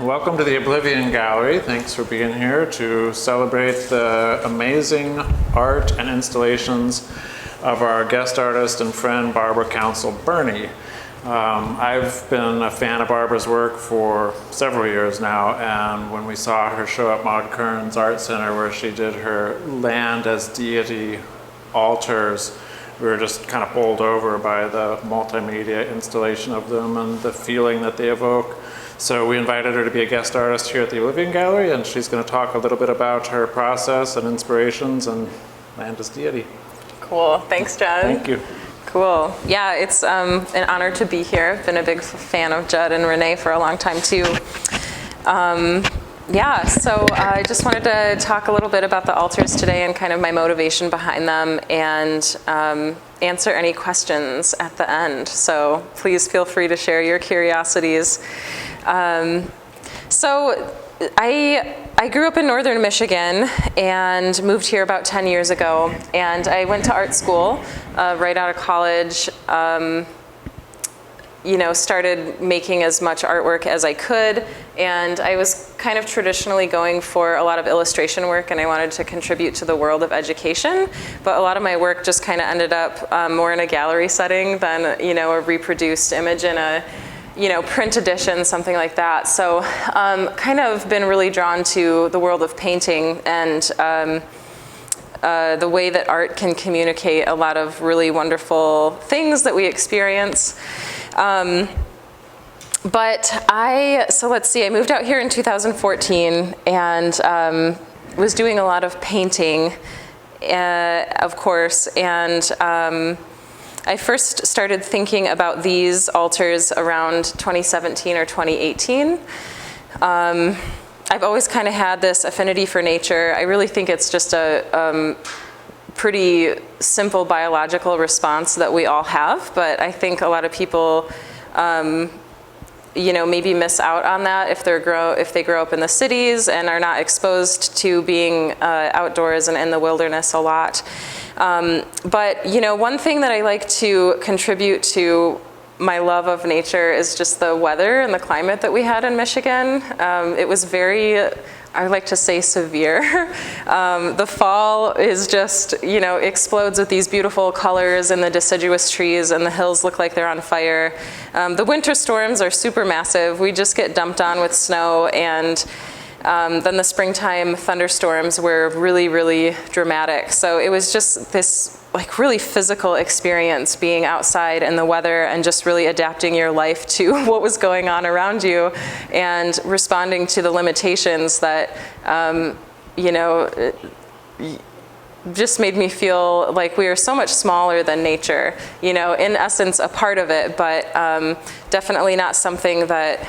Welcome to the Oblivion Gallery. Thanks for being here to celebrate the amazing art and installations of our guest artist and friend, Barbara Counsil Burney. I've been a fan of Barbara's work for several years now, and when we saw her show at Maud Kern's Art Center where she did her land as deity altars, we were just kind of bowled over by the multimedia installation of them and the feeling that they evoke. So we invited her to be a guest artist here at the Oblivion Gallery, and she's going to talk a little bit about her process and inspirations and land as deity. Cool. Thanks, Judd. Thank you. Cool. Yeah, it's an honor to be here. I've been a big fan of Judd and Renee for a long time, too. So I just wanted to talk a little bit about the altars today and kind of my motivation behind them, and answer any questions at the end. So please feel free to share your curiosities. So I grew up in northern Michigan and moved here about 10 years ago, and I went to art school right out of college. Started making as much artwork as I could, and I was kind of traditionally going for a lot of illustration work, and I wanted to contribute to the world of education, but a lot of my work just kind of ended up more in a gallery setting than, a reproduced image in a, print edition, something like that. So kind of been really drawn to the world of painting and the way that art can communicate a lot of really wonderful things that we experience. I moved out here in 2014 and was doing a lot of painting, of course, and I first started thinking about these altars around 2017 or 2018. I've always kind of had this affinity for nature. I really think it's just a pretty simple biological response that we all have, but I think a lot of people maybe miss out on that if they grow up in the cities and are not exposed to being outdoors and in the wilderness a lot. One thing that I like to contribute to my love of nature is just the weather and the climate that we had in Michigan. It was very, I like to say, severe. The fall is just, explodes with these beautiful colors and the deciduous trees, and the hills look like they're on fire. The winter storms are super massive. We just get dumped on with snow, and then the springtime thunderstorms were really, really dramatic. So it was just this really physical experience being outside in the weather and just really adapting your life to what was going on around you and responding to the limitations that, just made me feel like we are so much smaller than nature, in essence a part of it, but definitely not something that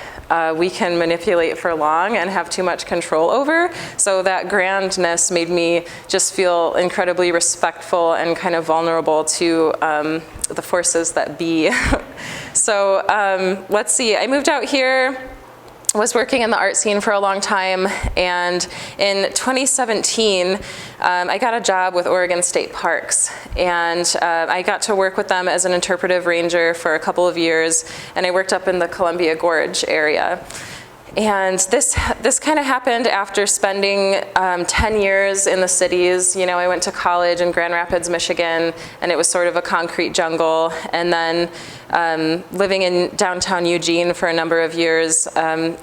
we can manipulate for long and have too much control over. So that grandness made me just feel incredibly respectful and kind of vulnerable to the forces that be. So let's see, I moved out here, was working in the art scene for a long time, and in 2017 I got a job with Oregon State Parks, and I got to work with them as an interpretive ranger for a couple of years, and I worked up in the Columbia Gorge area. And this kind of happened after spending 10 years in the cities. I went to college in Grand Rapids, Michigan, and it was sort of a concrete jungle. And then living in downtown Eugene for a number of years.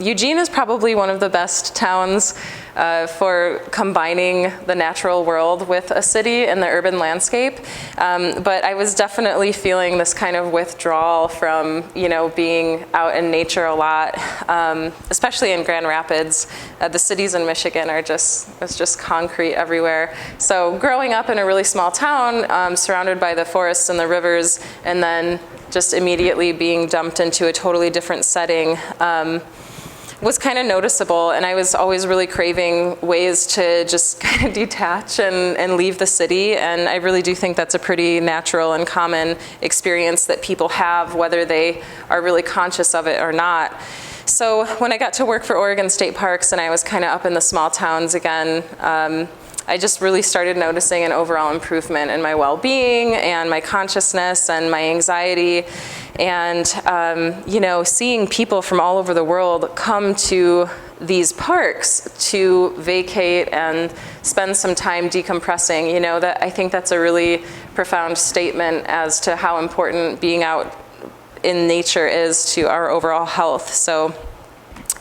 Eugene is probably one of the best towns for combining the natural world with a city and the urban landscape. But I was definitely feeling this kind of withdrawal from, being out in nature a lot, especially in Grand Rapids. The cities in Michigan it's just concrete everywhere. So growing up in a really small town, surrounded by the forests and the rivers, and then just immediately being dumped into a totally different setting, was kind of noticeable, and I was always really craving ways to just kind of detach and leave the city, and I really do think that's a pretty natural and common experience that people have, whether they are really conscious of it or not. So when I got to work for Oregon State Parks and I was kind of up in the small towns again, I just really started noticing an overall improvement in my well-being and my consciousness and my anxiety. And, you know, seeing people from all over the world come to these parks to vacate and spend some time decompressing, you know, that I think that's a really profound statement as to how important being out in nature is to our overall health. So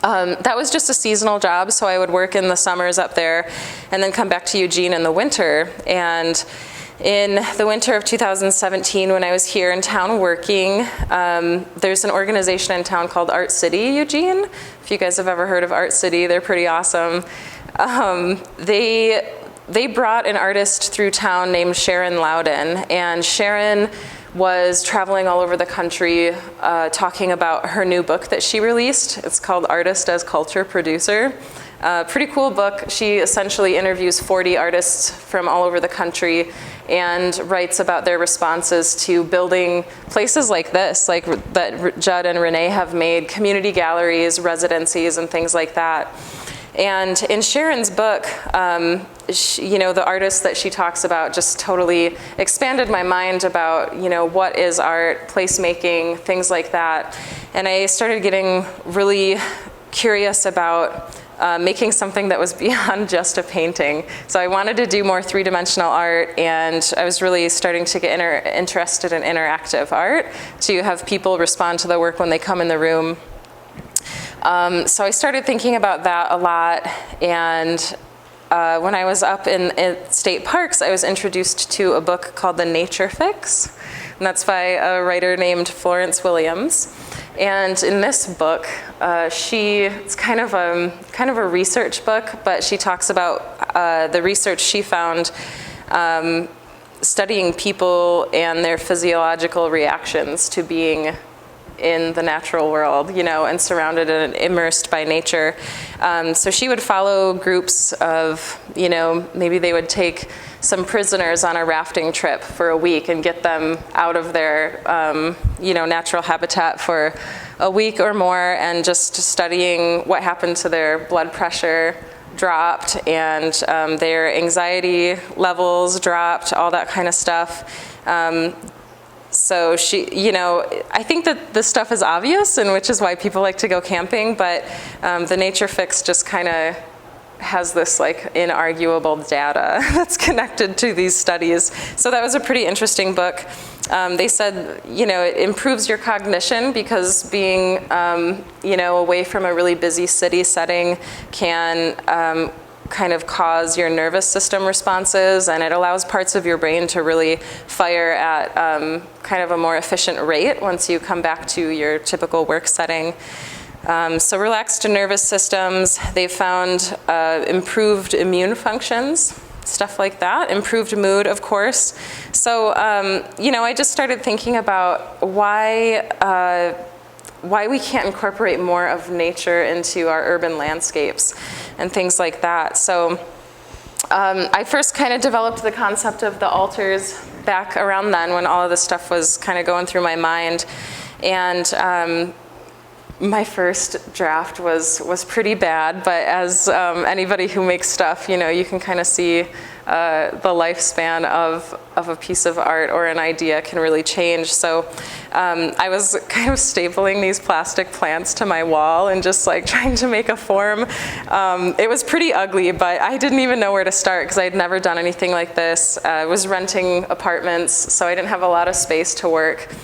that was just a seasonal job, so I would work in the summers up there and then come back to Eugene in the winter. And in the winter of 2017, when I was here in town working, there's an organization in town called Art City Eugene. If you guys have ever heard of Art City, they're pretty awesome. They brought an artist through town named Sharon Loudon, and Sharon was traveling all over the country talking about her new book that she released. It's called Artist as Culture Producer. Pretty cool book. She essentially interviews 40 artists from all over the country and writes about their responses to building places like this, like that Judd and Renee have made, community galleries, residencies, and things like that. And in Sharon's book, you know, the artists that she talks about just totally expanded my mind about, you know, what is art, placemaking, things like that. And I started getting really curious about making something that was beyond just a painting. So I wanted to do more three-dimensional art, and I was really starting to get interested in interactive art, to have people respond to the work when they come in the room. So I started thinking about that a lot, and when I was up in state parks, I was introduced to a book called The Nature Fix, and that's by a writer named Florence Williams. And in this book, it's kind of a research book, but she talks about the research she found studying people and their physiological reactions to being in the natural world, you know, and surrounded and immersed by nature. So she would follow groups of, you know, maybe they would take some prisoners on a rafting trip for a week and get them out of their, you know, natural habitat for a week or more, and just studying what happened to their blood pressure dropped and their anxiety levels dropped, all that kind of stuff. So she, you know, I think that this stuff is obvious, and which is why people like to go camping, but the Nature Fix just kind of has this like inarguable data that's connected to these studies. So that was a pretty interesting book. They said, you know, it improves your cognition because being, you know, away from a really busy city setting can kind of cause your nervous system responses, and it allows parts of your brain to really fire at kind of a more efficient rate once you come back to your typical work setting. So relaxed nervous systems, they found improved immune functions, stuff like that, improved mood, of course. So, you know, I just started thinking about why we can't incorporate more of nature into our urban landscapes and things like that. So I first kind of developed the concept of the altars back around then, when all of this stuff was kind of going through my mind. And my first draft was pretty bad, but as anybody who makes stuff, you know, you can kind of see the lifespan of a piece of art or an idea can really change. So I was kind of stapling these plastic plants to my wall and just like trying to make a form. It was pretty ugly, but I didn't even know where to start because I had never done anything like this. I was renting apartments, so I didn't have a lot of space to work.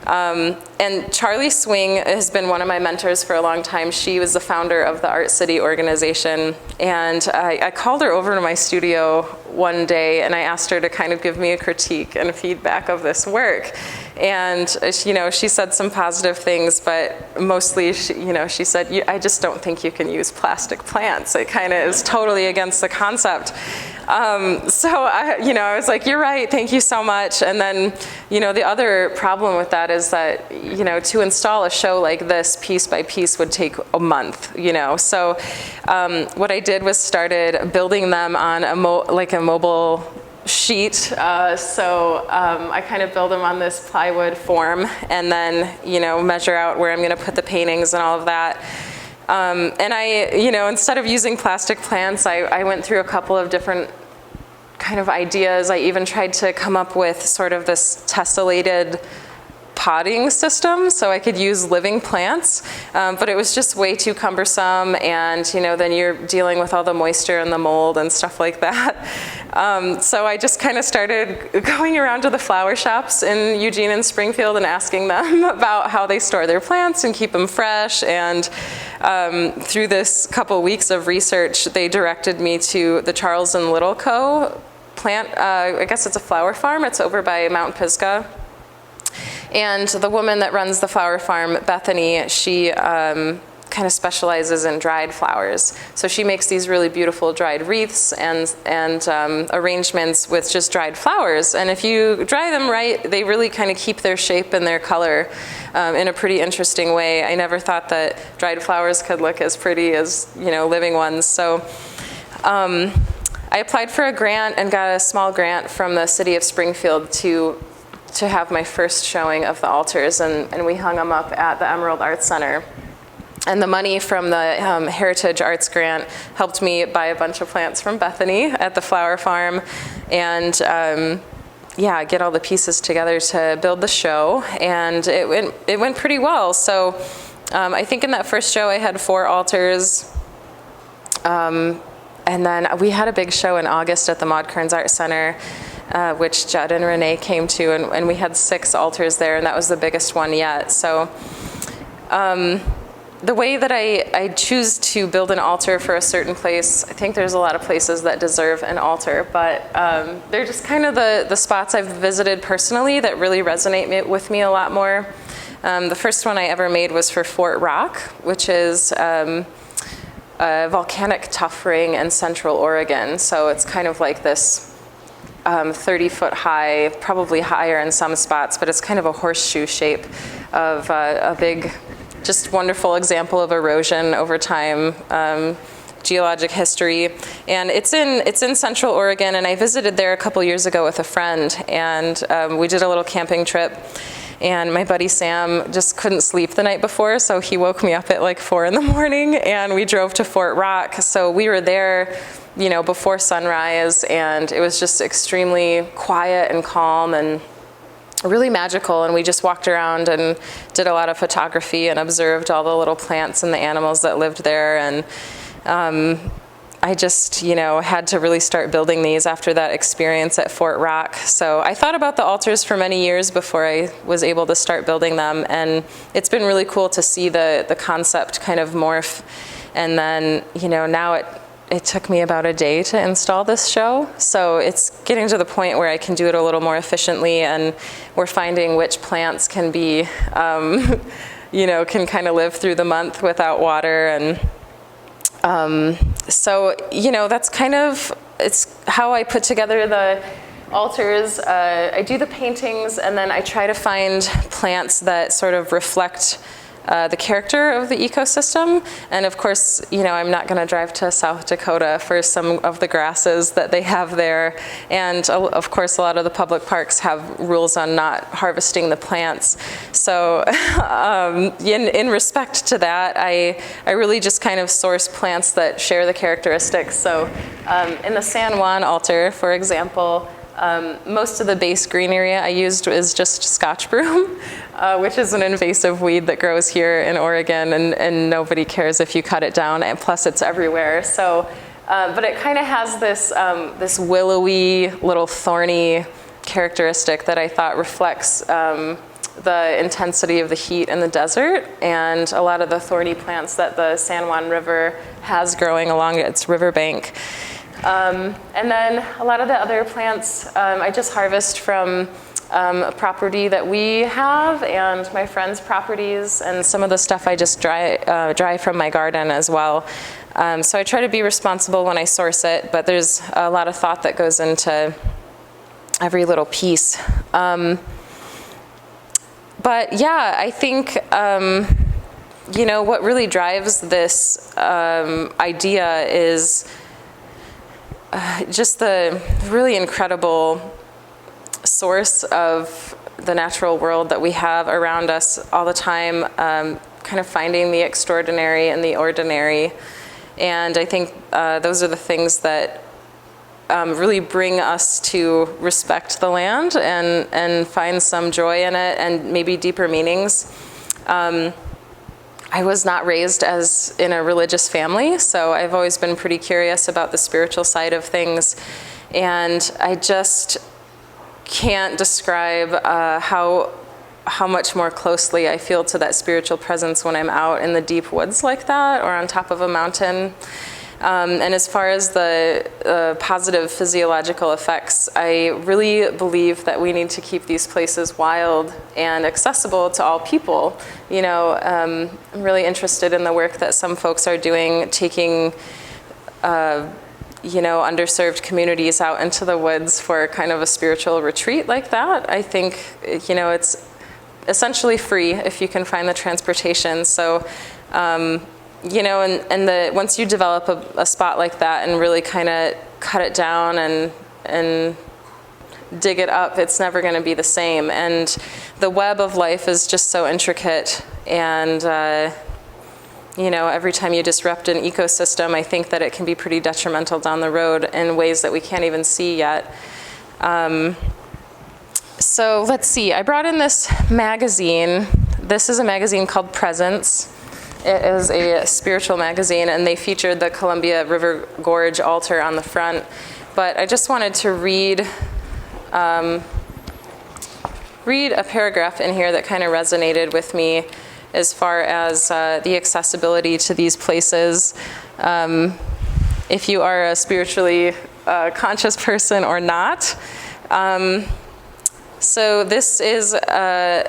And Charlie Swing has been one of my mentors for a long time. She was the founder of the Art City organization, and I called her over to my studio one day and I asked her to kind of give me a critique and feedback of this work. And you know, she said some positive things, but mostly she said, I just don't think you can use plastic plants. It kind of is totally against the concept. So I was like, you're right, thank you so much. And then, you know, the other problem with that is that, you know, to install a show like this piece by piece would take a month, you know. So what I did was started building them on a mobile sheet. So I kind of build them on this plywood form and then, you know, measure out where I'm going to put the paintings and all of that. And I, you know, instead of using plastic plants, I went through a couple of different kind of ideas. I even tried to come up with sort of this tessellated potting system so I could use living plants, but it was just way too cumbersome, and then you're dealing with all the moisture and the mold and stuff like that. So I just kind of started going around to the flower shops in Eugene and Springfield and asking them about how they store their plants and keep them fresh, and through this couple weeks of research, they directed me to the Charles and Little Co. plant, I guess it's a flower farm, it's over by Mount Pisgah. And the woman that runs the flower farm, Bethany, she kind of specializes in dried flowers. So she makes these really beautiful dried wreaths and arrangements with just dried flowers. And if you dry them right, they really kind of keep their shape and their color in a pretty interesting way. I never thought that dried flowers could look as pretty as living ones. So I applied for a grant and got a small grant from the city of Springfield to have my first showing of the altars, and we hung them up at the Emerald Arts Center. And the money from the Heritage Arts Grant helped me buy a bunch of plants from Bethany at the flower farm, and get all the pieces together to build the show, and it went pretty well. So I think in that first show I had 4 altars, and then we had a big show in August at the Maud Kearns Art Center, which Judd and Renee came to, and we had 6 altars there, and that was the biggest one yet. So the way that I choose to build an altar for a certain place, I think there's a lot of places that deserve an altar, but they're just kind of the spots I've visited personally that really resonate with me a lot more. The first one I ever made was for Fort Rock, which is a volcanic tuff ring in Central Oregon. So it's kind of like this 30-foot high, probably higher in some spots, but it's kind of a horseshoe shape of a big, just wonderful example of erosion over time, geologic history. And it's in Central Oregon, and I visited there a couple years ago with a friend, and we did a little camping trip. And my buddy Sam just couldn't sleep the night before, so he woke me up at like 4 in the morning, and we drove to Fort Rock. So we were there, before sunrise, and it was just extremely quiet and calm and really magical. And we just walked around and did a lot of photography and observed all the little plants and the animals that lived there. And I just, had to really start building these after that experience at Fort Rock. So I thought about the altars for many years before I was able to start building them, and it's been really cool to see the concept kind of morph. And then, now it took me about a day to install this show, so it's getting to the point where I can do it a little more efficiently, and we're finding which plants can be, can kind of live through the month without water. And so, that's kind of, it's how I put together the altars. I do the paintings, and then I try to find plants that sort of reflect the character of the ecosystem. And of course, I'm not going to drive to South Dakota for some of the grasses that they have there. And of course, a lot of the public parks have rules on not harvesting the plants. So in respect to that, I really just kind of source plants that share the characteristics. So in the San Juan altar, for example, most of the base green area I used is just Scotch broom, which is an invasive weed that grows here in Oregon, and nobody cares if you cut it down, and plus it's everywhere. So, but it kind of has this willowy, little thorny characteristic that I thought reflects the intensity of the heat in the desert, and a lot of the thorny plants that the San Juan River has growing along its riverbank. And then a lot of the other plants I just harvest from a property that we have and my friends' properties, and some of the stuff I just dry from my garden as well. So I try to be responsible when I source it, but there's a lot of thought that goes into every little piece. But yeah, I think what really drives this idea is just the really incredible source of the natural world that we have around us all the time, kind of finding the extraordinary and the ordinary. And I think those are the things that really bring us to respect the land and find some joy in it and maybe deeper meanings. I was not raised as in a religious family, so I've always been pretty curious about the spiritual side of things, and I just can't describe how much more closely I feel to that spiritual presence when I'm out in the deep woods like that or on top of a mountain. And as far as the positive physiological effects, I really believe that we need to keep these places wild and accessible to all people. You know, I'm really interested in the work that some folks are doing, taking underserved communities out into the woods for kind of a spiritual retreat like that. I think, it's essentially free if you can find the transportation. So, once you develop a spot like that and really kind of cut it down and dig it up, it's never going to be the same. And the web of life is just so intricate. And, every time you disrupt an ecosystem, I think that it can be pretty detrimental down the road in ways that we can't even see yet. So let's see, I brought in this magazine. This is a magazine called Presence. It is a spiritual magazine, and they featured the Columbia River Gorge altar on the front. But I just wanted to read a paragraph in here that kind of resonated with me as far as the accessibility to these places. If you are a spiritually conscious person or not. So this is a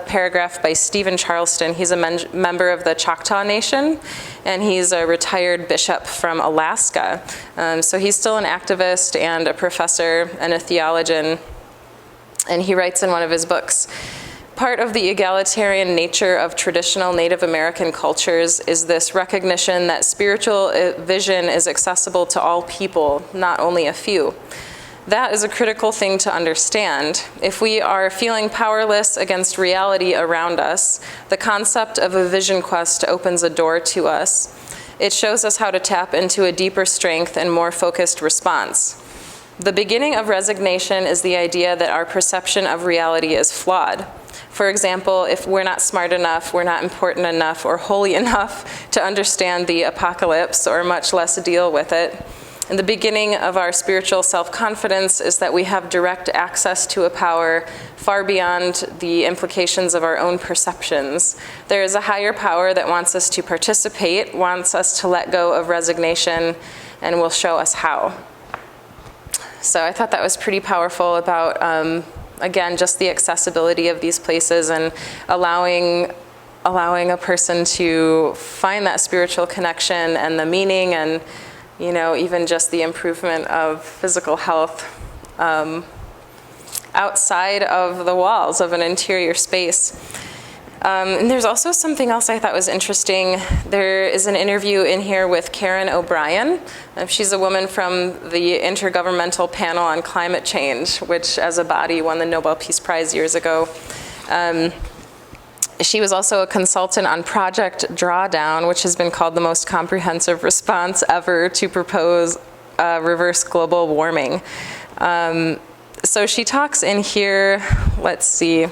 paragraph by Stephen Charleston. He's a member of the Choctaw Nation, and he's a retired bishop from Alaska. So he's still an activist and a professor and a theologian, and he writes in one of his books, part of the egalitarian nature of traditional Native American cultures is this recognition that spiritual vision is accessible to all people, not only a few. That is a critical thing to understand. If we are feeling powerless against reality around us, the concept of a vision quest opens a door to us. It shows us how to tap into a deeper strength and more focused response. The beginning of resignation is the idea that our perception of reality is flawed. For example, if we're not smart enough, we're not important enough, or holy enough to understand the apocalypse, or much less deal with it. And the beginning of our spiritual self-confidence is that we have direct access to a power far beyond the implications of our own perceptions. There is a higher power that wants us to participate, wants us to let go of resignation, and will show us how. So I thought that was pretty powerful about, again, just the accessibility of these places and allowing a person to find that spiritual connection and the meaning and even just the improvement of physical health outside of the walls of an interior space. And there's also something else I thought was interesting. There is an interview in here with Karen O'Brien. She's a woman from the Intergovernmental Panel on Climate Change, which as a body won the Nobel Peace Prize years ago. She was also a consultant on Project Drawdown, which has been called the most comprehensive response ever to propose reverse global warming. So she talks in here, let's see,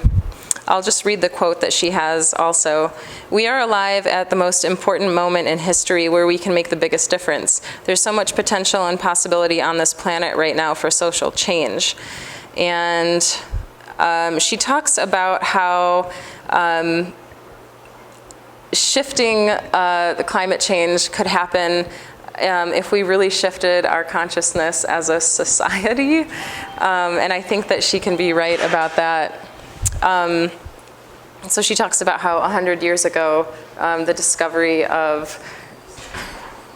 I'll just read the quote that she has also. We are alive at the most important moment in history where we can make the biggest difference. There's so much potential and possibility on this planet right now for social change. And she talks about how shifting the climate change could happen if we really shifted our consciousness as a society. And I think that she can be right about that. So she talks about how 100 years ago, the discovery of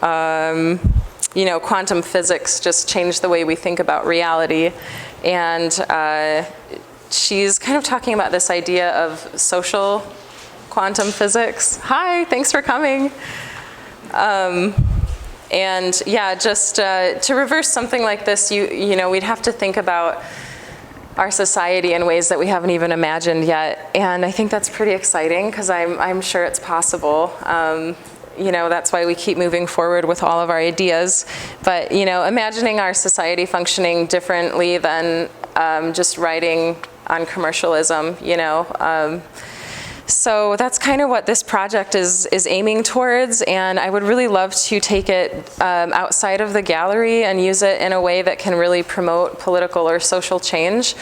quantum physics just changed the way we think about reality. And she's kind of talking about this idea of social quantum physics. Hi, thanks for coming. And yeah, just to reverse something like this, we'd have to think about our society in ways that we haven't even imagined yet. And I think that's pretty exciting because I'm sure it's possible. that's why we keep moving forward with all of our ideas. But, imagining our society functioning differently than just riding on commercialism, So that's kind of what this project is aiming towards, and I would really love to take it outside of the gallery and use it in a way that can really promote political or social change.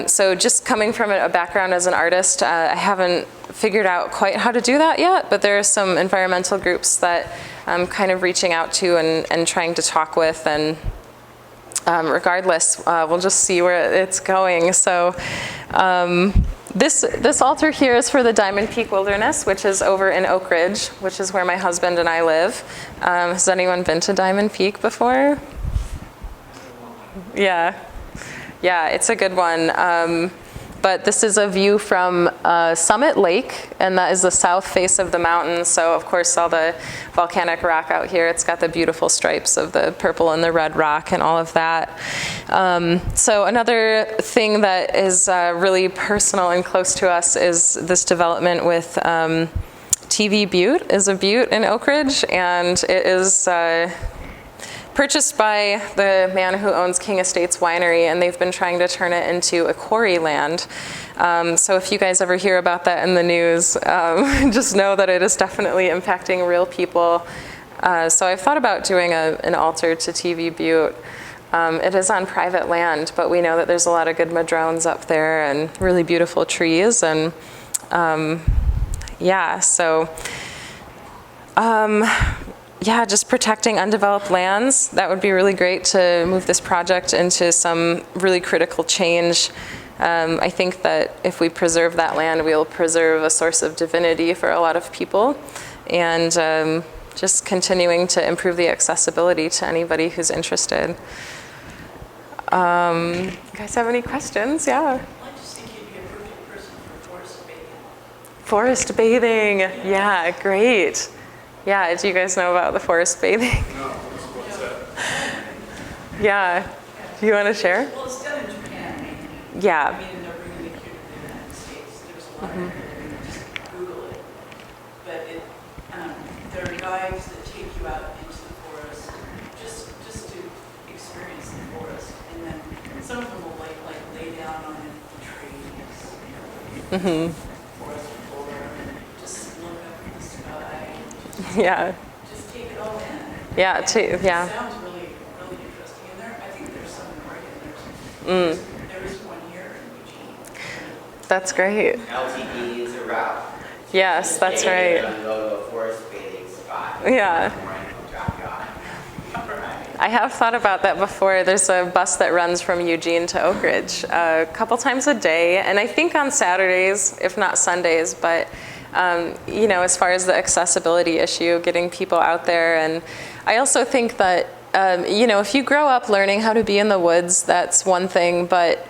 So just coming from a background as an artist, I haven't figured out quite how to do that yet, but there are some environmental groups that I'm kind of reaching out to and trying to talk with, and regardless, we'll just see where it's going. So. This altar here is for the Diamond Peak Wilderness, which is over in Oak Ridge, which is where my husband and I live. Has anyone been to Diamond Peak before? Yeah, it's a good one. But this is a view from Summit Lake, and that is the south face of the mountain. So of course all the volcanic rock out here, it's got the beautiful stripes of the purple and the red rock and all of that. So another thing that is really personal and close to us is this development with TV Butte, is a butte in Oak Ridge, and it is purchased by the man who owns King Estates Winery, and they've been trying to turn it into a quarry land. So if you guys ever hear about that in the news, just know that it is definitely impacting real people. So I've thought about doing an altar to TV Butte. It is on private land, but we know that there's a lot of good madrones up there and really beautiful trees, and just protecting undeveloped lands. That would be really great to move this project into some really critical change. I think that if we preserve that land, we'll preserve a source of divinity for a lot of people, and just continuing to improve the accessibility to anybody who's interested. You guys have any questions? Yeah. I just think you'd be a perfect person for forest bathing. Forest bathing, yeah, great. Yeah, do you guys know about the forest bathing? No, what's that? Yeah, do you want to share? Well, it's done in Japan, mainly. Yeah. I mean, they're bringing it here to the United States. There's a lot of it. Just Google it. But there are guides that take you out into the forest just to experience the forest. And then some of them will lay down on the trees. Forest floor, and just look up at the sky. Yeah. Just take it all in. Yeah, And too, yeah. It sounds really, really interesting. And I think there's some in Oregon. There is one here in Eugene. That's great. LTD is a route. Yes, that's right. Go to a forest bathing spot. Yeah. Drop you off. I have thought about that before. There's a bus that runs from Eugene to Oak Ridge a couple times a day, and I think on Saturdays, if not Sundays, but as far as the accessibility issue, getting people out there. And I also think that, if you grow up learning how to be in the woods, that's one thing, but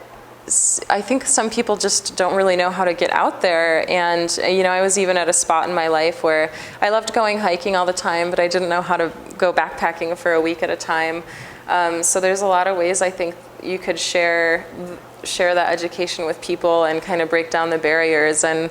I think some people just don't really know how to get out there. And, I was even at a spot in my life where I loved going hiking all the time, but I didn't know how to go backpacking for a week at a time. So there's a lot of ways I think you could share that education with people and kind of break down the barriers. And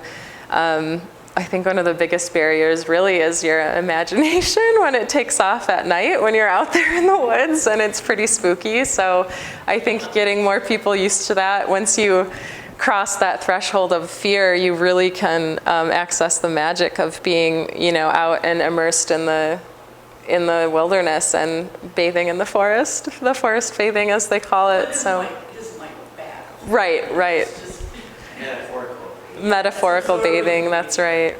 I think one of the biggest barriers really is your imagination when it takes off at night, when you're out there in the woods and it's pretty spooky. So I think getting more people used to that, once you cross that threshold of fear, you really can access the magic of being, out and immersed in the wilderness and bathing in the forest bathing as they call it. So It isn't like a bath. right. It's just Metaphorical bathing, that's right.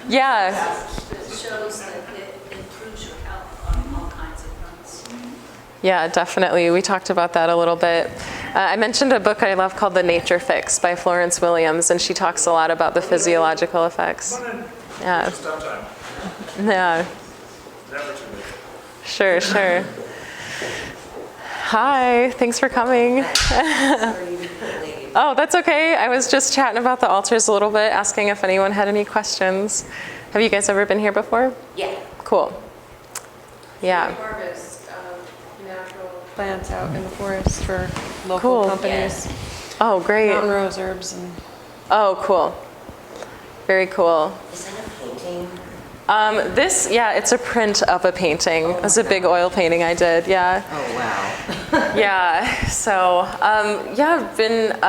Yeah. That shows that it improves your health on all kinds of fronts. Yeah, definitely. We talked about that a little bit. I mentioned a book I love called The Nature Fix by Florence Williams, and she talks a lot about the physiological effects. Come on in. Yeah. Just stop time. Yeah. Never too late. Sure. Hi, thanks for coming. Oh, that's okay. I was just chatting about the altars a little bit, asking if anyone had any questions. Have you guys ever been here before? Yeah. Cool. Yeah. Harvest natural plants out in the forest for local Cool. companies. Oh, great. Mountain rose herbs and Oh, cool. Very cool. Is that a painting? It's a print of a painting. It was a big oil painting I did, yeah. Oh, wow. Yeah, so, I've been,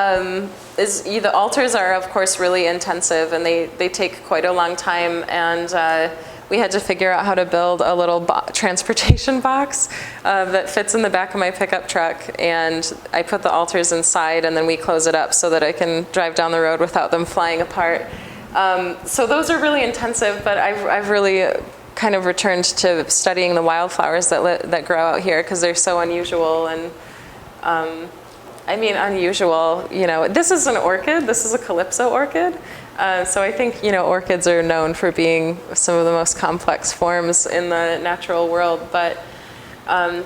the altars are, of course, really intensive, and they take quite a long time, and we had to figure out how to build a little transportation box that fits in the back of my pickup truck, and I put the altars inside, and then we close it up so that I can drive down the road without them flying apart. So those are really intensive, but I've really kind of returned to studying the wildflowers that grow out here because they're so unusual. And unusual, this is an orchid. This is a calypso orchid. So I think, orchids are known for being some of the most complex forms in the natural world. But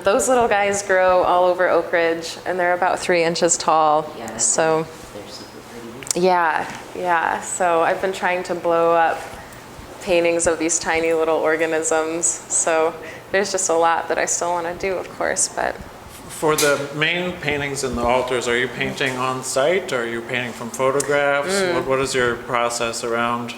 those little guys grow all over Oak Ridge, and they're about 3 inches tall. Yeah, So they're super pretty. yeah. So I've been trying to blow up paintings of these tiny little organisms. So there's just a lot that I still want to do, of course, but. For the main paintings in the altars, are you painting on site? Or are you painting from photographs? What is your process around?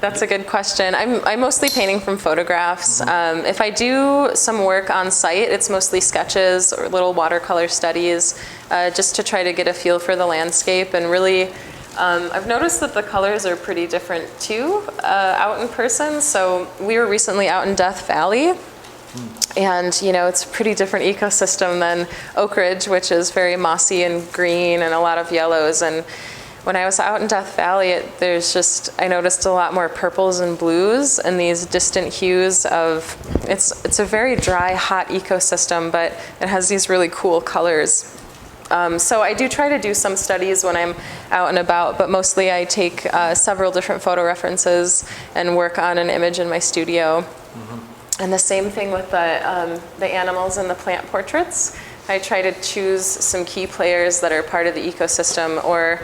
That's a good question. I'm mostly painting from photographs. If I do some work on site, it's mostly sketches or little watercolor studies, just to try to get a feel for the landscape. And really, I've noticed that the colors are pretty different too, out in person. So we were recently out in Death Valley. And, it's a pretty different ecosystem than Oak Ridge, which is very mossy and green and a lot of yellows. And when I was out in Death Valley, I noticed a lot more purples and blues and these distant hues of, it's a very dry, hot ecosystem, but it has these really cool colors. So I do try to do some studies when I'm out and about, but mostly I take several different photo references and work on an image in my studio. And the same thing with the animals and the plant portraits. I try to choose some key players that are part of the ecosystem, or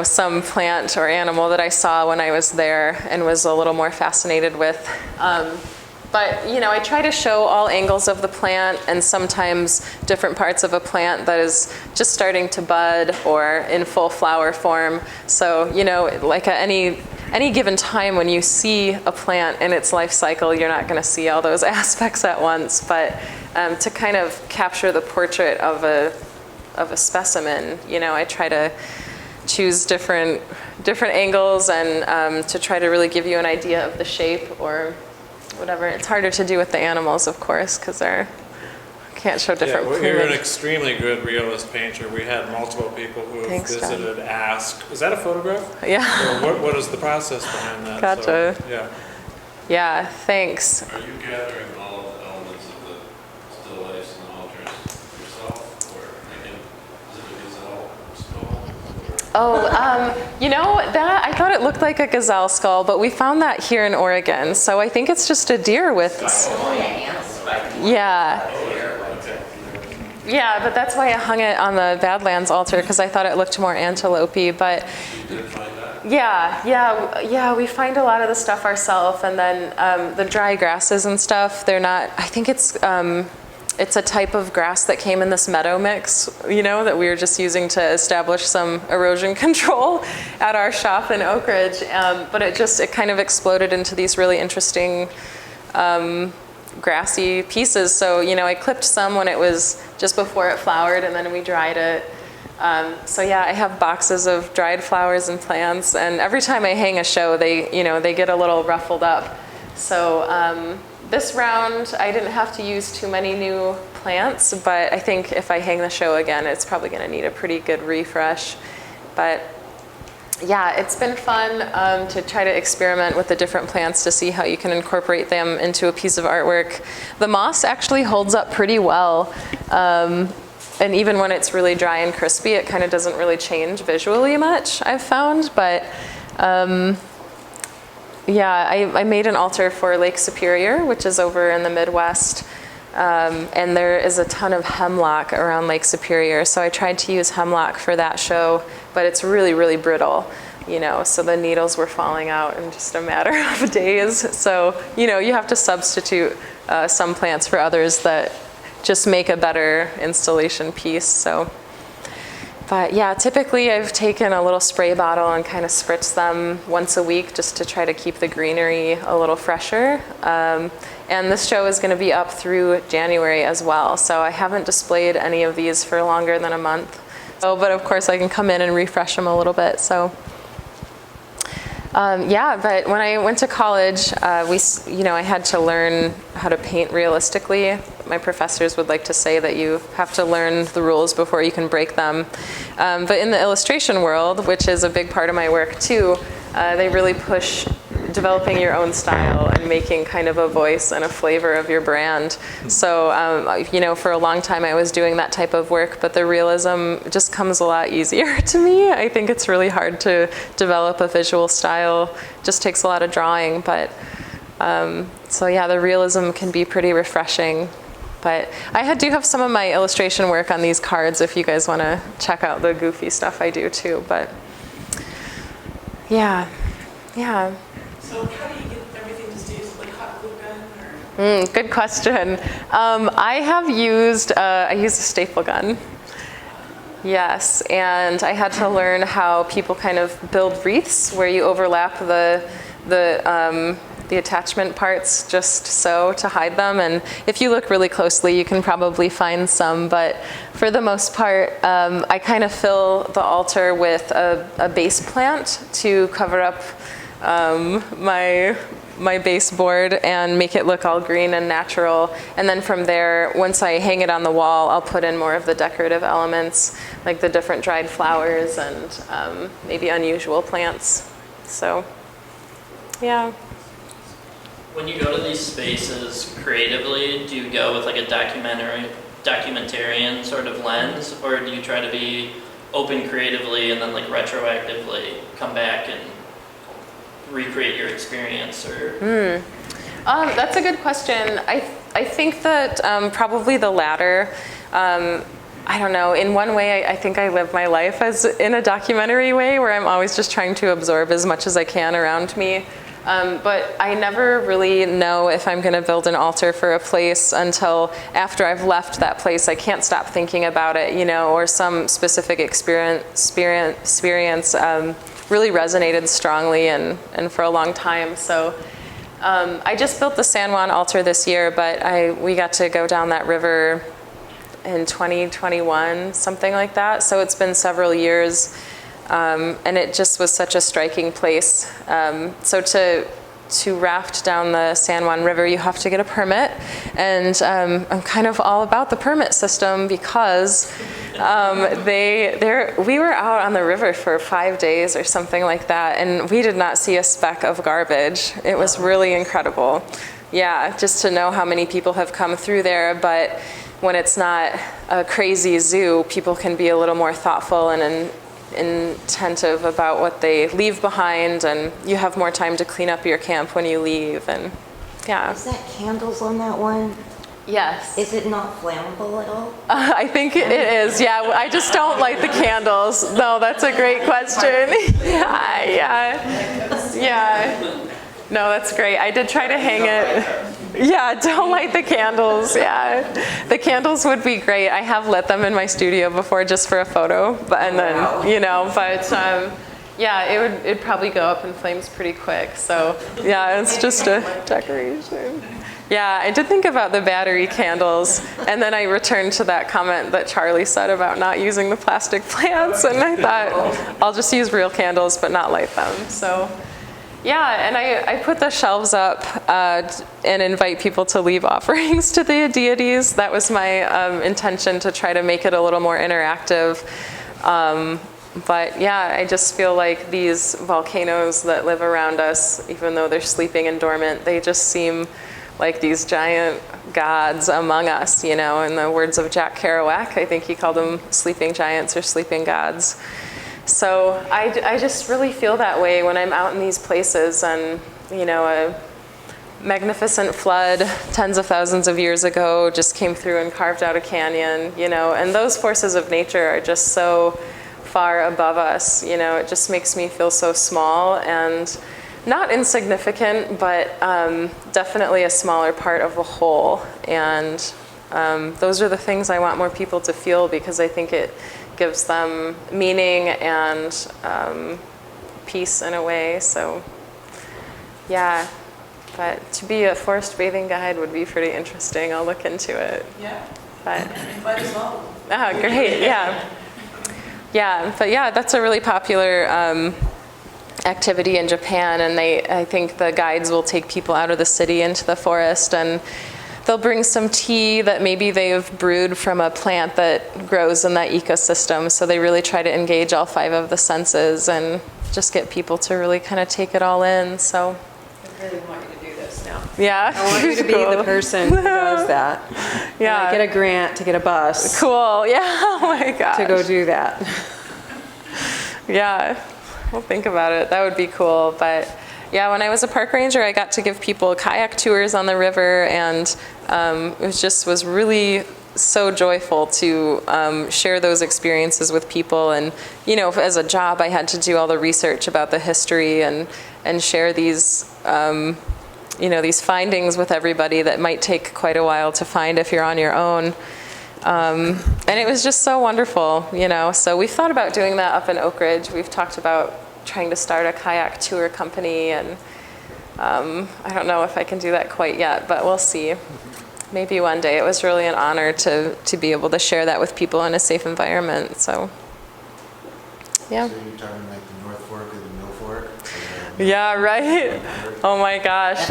some plant or animal that I saw when I was there and was a little more fascinated with. But I try to show all angles of the plant, and sometimes different parts of a plant that is just starting to bud or in full flower form. So like at any given time when you see a plant in its life cycle, you're not going to see all those aspects at once. But to kind of capture the portrait of a specimen, I try to choose different angles and to try to really give you an idea of the shape or whatever. It's harder to do with the animals, of course, because can't show different plumage. You're an extremely good realist painter. We had multiple people who have visited Ask. Is that a photograph? Yeah. What is the process behind that? Gotcha. So, yeah, thanks. Are you gathering all of the elements of the still lifes and altars yourself, or is it a gazelle skull? That I thought it looked like a gazelle skull, but we found that here in Oregon. So I think it's just a deer with. Yeah, but that's why I hung it on the Badlands altar, because I thought it looked more antelope-y. But You did find that? yeah, we find a lot of the stuff ourselves, and then the dry grasses and stuff. They're not. I think it's a type of grass that came in this meadow mix, that we were just using to establish some erosion control at our shop in Oak Ridge. But it kind of exploded into these really interesting grassy pieces. So, I clipped some when it was just before it flowered, and then we dried it. So yeah, I have boxes of dried flowers and plants, and every time I hang a show, they get a little ruffled up. So this round, I didn't have to use too many new plants, but I think if I hang the show again, it's probably going to need a pretty good refresh. But yeah, it's been fun to try to experiment with the different plants to see how you can incorporate them into a piece of artwork. The moss actually holds up pretty well. And even when it's really dry and crispy, it kind of doesn't really change visually much, I've found. But I made an altar for Lake Superior, which is over in the Midwest. And there is a ton of hemlock around Lake Superior. So I tried to use hemlock for that show, but it's really, really brittle, so the needles were falling out in just a matter of days. So, you have to substitute some plants for others that just make a better installation piece. So But yeah, typically I've taken a little spray bottle and kind of spritz them once a week just to try to keep the greenery a little fresher. And this show is going to be up through January as well, so I haven't displayed any of these for longer than a month. Oh, but of course I can come in and refresh them a little bit. So yeah, but when I went to college, I had to learn how to paint realistically. My professors would like to say that you have to learn the rules before you can break them. But in the illustration world, which is a big part of my work too, they really push developing your own style and making kind of a voice and a flavor of your brand. So, for a long time I was doing that type of work, but the realism just comes a lot easier to me. I think it's really hard to develop a visual style. It just takes a lot of drawing, but so yeah, the realism can be pretty refreshing. But I do have some of my illustration work on these cards if you guys want to check out the goofy stuff I do too. But yeah. So how do you get everything to stay like hot glue gun or? Good question. I use a staple gun. Yes, and I had to learn how people kind of build wreaths where you overlap the attachment parts just so to hide them. And if you look really closely, you can probably find some, but for the most part, I kind of fill the altar with a base plant to cover up my baseboard and make it look all green and natural. And then from there, once I hang it on the wall, I'll put in more of the decorative elements, like the different dried flowers and maybe unusual plants. So, yeah. When you go to these spaces creatively, do you go with like a documentarian sort of lens, or do you try to be open creatively and then like retroactively come back and recreate your experience? Or That's a good question. I think that probably the latter. I don't know, in one way I think I live my life as in a documentary way where I'm always just trying to absorb as much as I can around me. But I never really know if I'm going to build an altar for a place until after I've left that place. I can't stop thinking about it, or some specific experience really resonated strongly and for a long time. So I just built the San Juan altar this year, but we got to go down that river in 2021, something like that. So it's been several years. And it just was such a striking place. So to raft down the San Juan River, you have to get a permit. And I'm kind of all about the permit system because we were out on the river for 5 days or something like that, and we did not see a speck of garbage. It was really incredible. Yeah, just to know how many people have come through there. But when it's not a crazy zoo, people can be a little more thoughtful and attentive about what they leave behind, and you have more time to clean up your camp when you leave. And yeah. Is that candles on that one? Yes. Is it not flammable at all? I think it is. Yeah, I just don't light the candles. No, that's a great question. Yeah. No, that's great. I did try to hang it. Yeah, don't light the candles. Yeah, the candles would be great. I have lit them in my studio before just for a photo, yeah, it'd probably go up in flames pretty quick. So yeah, it's just a decoration. Yeah, I did think about the battery candles, and then I returned to that comment that Charlie said about not using the plastic plants, and I thought I'll just use real candles but not light them. So. Yeah, and I put the shelves up and invite people to leave offerings to the deities. That was my intention, to try to make it a little more interactive. But yeah, I just feel like these volcanoes that live around us, even though they're sleeping and dormant, they just seem like these giant gods among us, in the words of Jack Kerouac. I think he called them sleeping giants or sleeping gods. So I just really feel that way when I'm out in these places, and a magnificent flood tens of thousands of years ago just came through and carved out a canyon, and those forces of nature are just so far above us, it just makes me feel so small and not insignificant, but definitely a smaller part of the whole. And those are the things I want more people to feel, because I think it gives them meaning and peace in a way. So yeah, but to be a forest bathing guide would be pretty interesting. I'll look into it. Yeah, But invite us all. oh, great, yeah. Yeah, but yeah, that's a really popular activity in Japan, and I think the guides will take people out of the city into the forest, and they'll bring some tea that maybe they've brewed from a plant that grows in that ecosystem. So they really try to engage all 5 of the senses and just get people to really kind of take it all in. So I really want you to do this now. yeah, I want you to be Cool. the person who does that. Yeah. And I get a grant to get a bus Cool. Yeah. Oh my gosh. to go do that. Yeah. We'll think about it. That would be cool. But yeah, when I was a park ranger, I got to give people kayak tours on the river, and it was really so joyful to share those experiences with people. And you know, as a job, I had to do all the research about the history and share these these findings with everybody that might take quite a while to find if you're on your own. And it was just so wonderful, you know. So we've thought about doing that up in Oak Ridge. We've talked about trying to start a kayak tour company, and I don't know if I can do that quite yet, but we'll see. Maybe one day. It was really an honor to be able to share that with people in a safe environment. So, yeah. So you're talking like the North Fork or the Middle Fork? Yeah, right? Oh my gosh.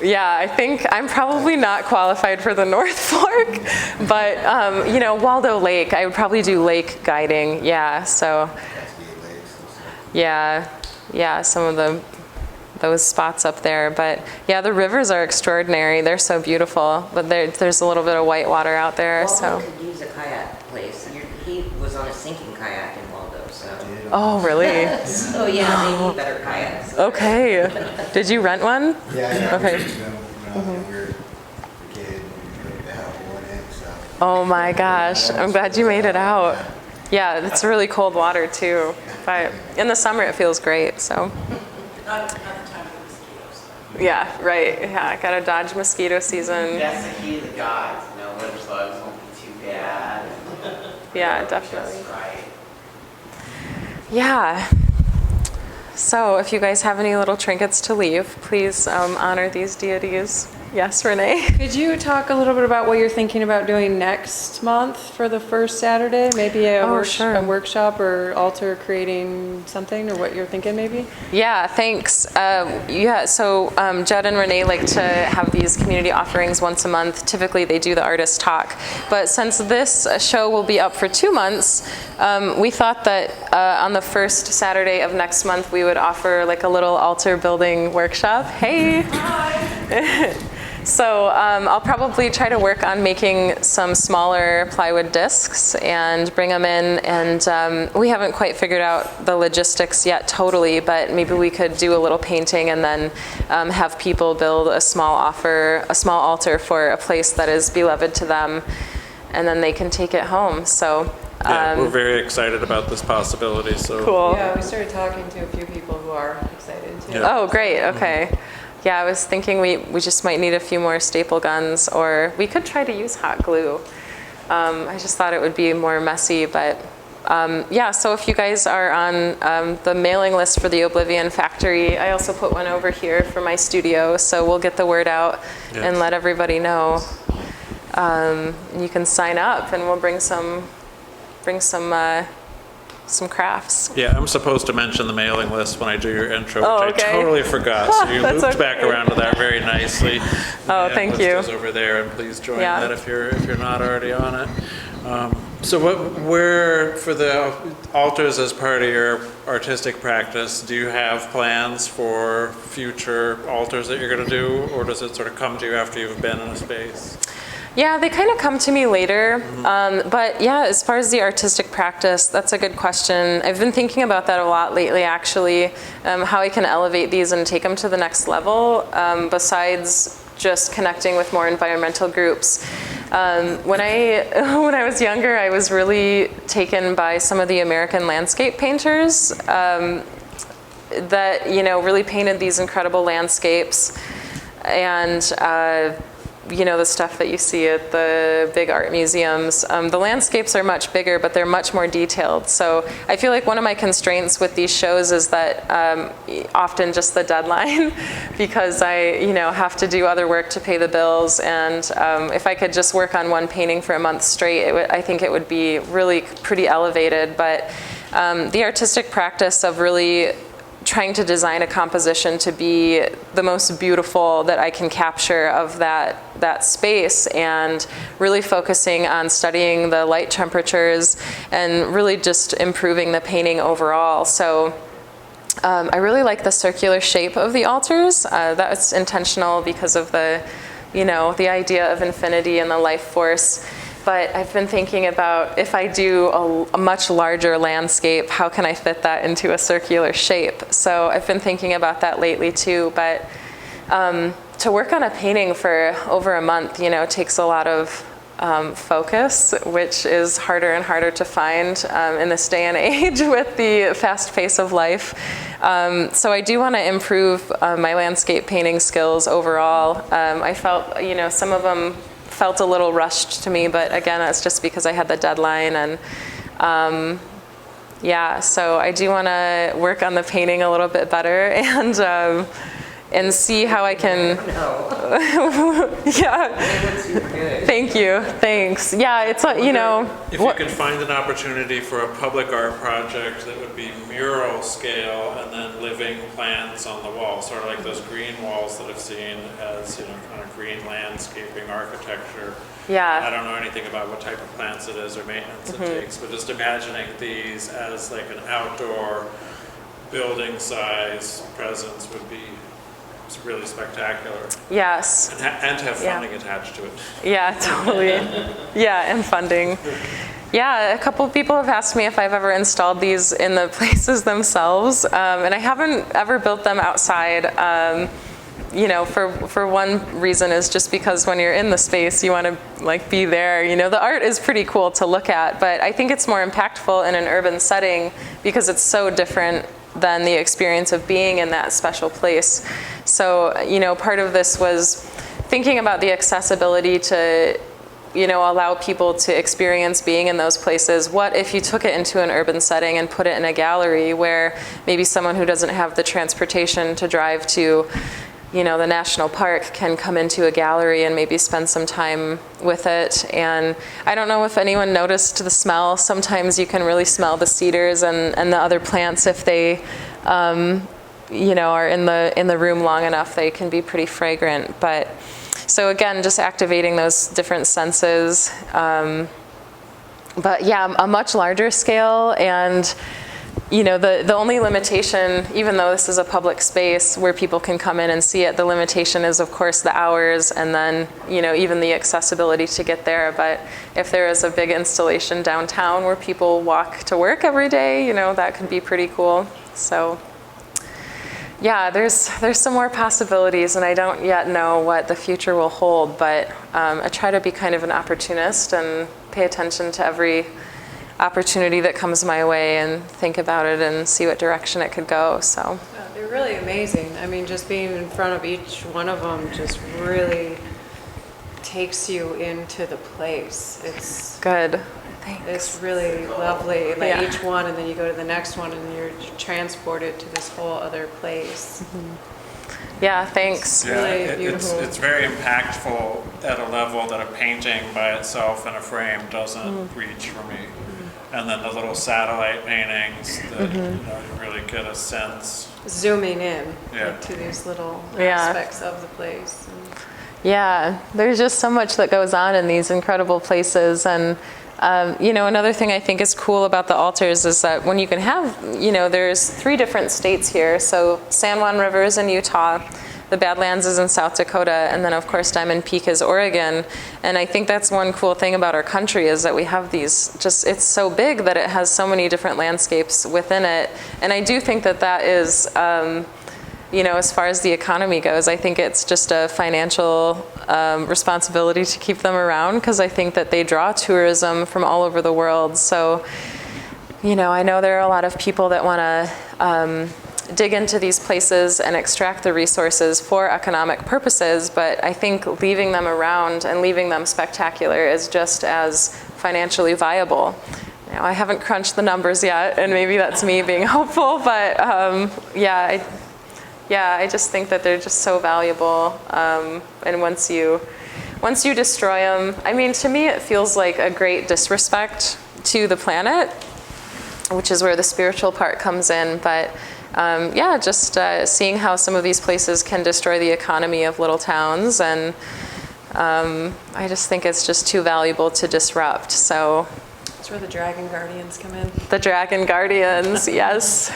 Yeah, I think I'm probably not qualified for the North Fork, but, you know, Waldo Lake, I would probably do lake guiding. Yeah, so, yeah, some of those spots up there. But yeah, the rivers are extraordinary. They're so beautiful, but there's a little bit of white water out there, so. Waldo could use a kayak place. He was on a sinking kayak in Waldo, so. Oh, really? So yeah, they need better kayaks. Okay. Did you rent one? Yeah. Okay. When we were a kid, we had one in, so. Oh my gosh, I'm glad you made it out. Yeah, it's really cold water too, but in the summer it feels great, so. Not the time for mosquitoes. Yeah, right, yeah, gotta dodge mosquito season. That's the key to the gods, you know, winter slugs won't be too bad. Yeah, definitely. Just right. Yeah. So if you guys have any little trinkets to leave, please honor these deities. Yes, Renee? Could you talk a little bit about what you're thinking about doing next month for the first Saturday? Maybe a workshop or altar creating something, or what you're thinking maybe? Yeah, thanks. Yeah, so Jed and Renee like to have these community offerings once a month. Typically they do the artist talk. But since this show will be up for 2 months, we thought that on the first Saturday of next month we would offer like a little altar building workshop. Hey! Hi! So I'll probably try to work on making some smaller plywood discs and bring them in, and we haven't quite figured out the logistics yet totally, but maybe we could do a little painting and then have people build a small altar for a place that is beloved to them, and then they can take it home. So Yeah, we're very excited about this possibility, so. cool. Yeah, we started talking to a few people who are excited too. Yeah. Oh, great, okay. Yeah, I was thinking we just might need a few more staple guns, or we could try to use hot glue. I just thought it would be more messy, but yeah, so if you guys are on the mailing list for the Oblivion Factory, I also put one over here for my studio, so we'll get the word out and let everybody know. You can sign up and we'll bring some crafts. Yeah, I'm supposed to mention the mailing list when I do your intro, Oh, which okay. I totally forgot. So you That's looped back okay. around to that very nicely. Oh, The thank list you. is over there, and please join Yeah. that if you're not already on it. So where for the altars as part of your artistic practice, do you have plans for future altars that you're going to do, or does it sort of come to you after you've been in a space? Yeah, they kind of come to me later. But yeah, as far as the artistic practice, that's a good question. I've been thinking about that a lot lately, actually, how I can elevate these and take them to the next level, besides just connecting with more environmental groups. When I was younger, I was really taken by some of the American landscape painters that, you know, really painted these incredible landscapes. And the stuff that you see at the big art museums. The landscapes are much bigger, but they're much more detailed. So I feel like one of my constraints with these shows is that often just the deadline, because I, have to do other work to pay the bills. And if I could just work on one painting for a month straight, I think it would be really pretty elevated. But the artistic practice of really trying to design a composition to be the most beautiful that I can capture of that space, and really focusing on studying the light temperatures and really just improving the painting overall. So I really like the circular shape of the altars. That's intentional because of the idea of infinity and the life force. But I've been thinking about, if I do a much larger landscape, how can I fit that into a circular shape? So I've been thinking about that lately too. But to work on a painting for over a month, takes a lot of focus, which is harder and harder to find in this day and age with the fast pace of life. So I do want to improve my landscape painting skills overall. I felt, some of them felt a little rushed to me, but again, that's just because I had the deadline. And so I do want to work on the painting a little bit better, and see how I can. Thank you. Thanks. Yeah, it's if you could find an opportunity for a public art project that would be mural scale and then living plants on the wall, sort of like those green walls that I've seen as kind of green landscaping architecture. Yeah. I don't know anything about what type of plants it is or maintenance it takes, but just imagining these as like an outdoor building size presence would be really spectacular. Yes. And to have funding attached to it. Yeah, totally. Yeah, and funding. Yeah, a couple of people have asked me if I've ever installed these in the places themselves, and I haven't ever built them outside. For one reason is just because when you're in the space, you want to be there. The art is pretty cool to look at, but I think it's more impactful in an urban setting because it's so different than the experience of being in that special place. So, part of this was thinking about the accessibility to, allow people to experience being in those places. What if you took it into an urban setting and put it in a gallery where maybe someone who doesn't have the transportation to drive to, the national park can come into a gallery and maybe spend some time with it. And I don't know if anyone noticed the smell. Sometimes you can really smell the cedars and the other plants if they, are in the room long enough. They can be pretty fragrant. But so again, just activating those different senses. But yeah, a much larger scale. And the only limitation, even though this is a public space where people can come in and see it, the limitation is, of course, the hours and then, even the accessibility to get there. But if there is a big installation downtown where people walk to work every day, that could be pretty cool. So yeah, there's some more possibilities, and I don't yet know what the future will hold, but I try to be kind of an opportunist and pay attention to every opportunity that comes my way and think about it and see what direction it could go. So they're really amazing. I mean, just being in front of each one of them just really takes you into the place. It's good. Thanks. It's really lovely. Each one, and then you go to the next one and you're transported to this whole other place. Yeah, thanks. It's really beautiful. It's very impactful at a level that a painting by itself in a frame doesn't reach for me. And then the little satellite paintings that you really get a sense. Zooming in to these little aspects of the place. Yeah, there's just so much that goes on in these incredible places. And another thing I think is cool about the altars is that when you can have, there's 3 different states here. So San Juan River is in Utah, the Badlands is in South Dakota, and then of course Diamond Peak is Oregon. And I think that's one cool thing about our country is that we have these, it's so big that it has so many different landscapes within it. And I do think that is, as far as the economy goes, I think it's just a financial responsibility to keep them around, because I think that they draw tourism from all over the world. So, I know there are a lot of people that want to dig into these places and extract the resources for economic purposes, but I think leaving them around and leaving them spectacular is just as financially viable. Now, I haven't crunched the numbers yet, and maybe that's me being hopeful, but I just think that they're just so valuable, and once you destroy them, I mean, to me it feels like a great disrespect to the planet, which is where the spiritual part comes in, but seeing how some of these places can destroy the economy of little towns, and I just think it's just too valuable to disrupt, so. That's where the Dragon Guardians come in. The Dragon Guardians, yes.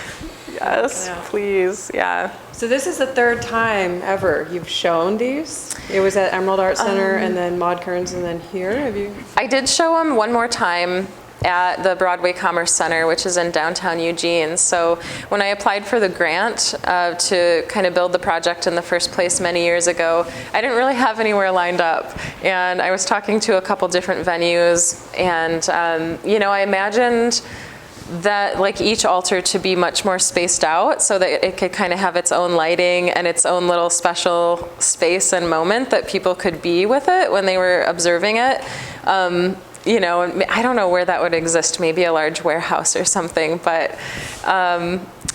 Yes, Yeah. please, yeah. So this is the third time ever you've shown these? It was at Emerald Art Center and then Maud Kearns and then here, have you? I did show them one more time at the Broadway Commerce Center, which is in downtown Eugene. So when I applied for the grant to kind of build the project in the first place many years ago, I didn't really have anywhere lined up. And I was talking to a couple different venues, and I imagined that like each altar to be much more spaced out so that it could kind of have its own lighting and its own little special space and moment that people could be with it when they were observing it. I don't know where that would exist, maybe a large warehouse or something, but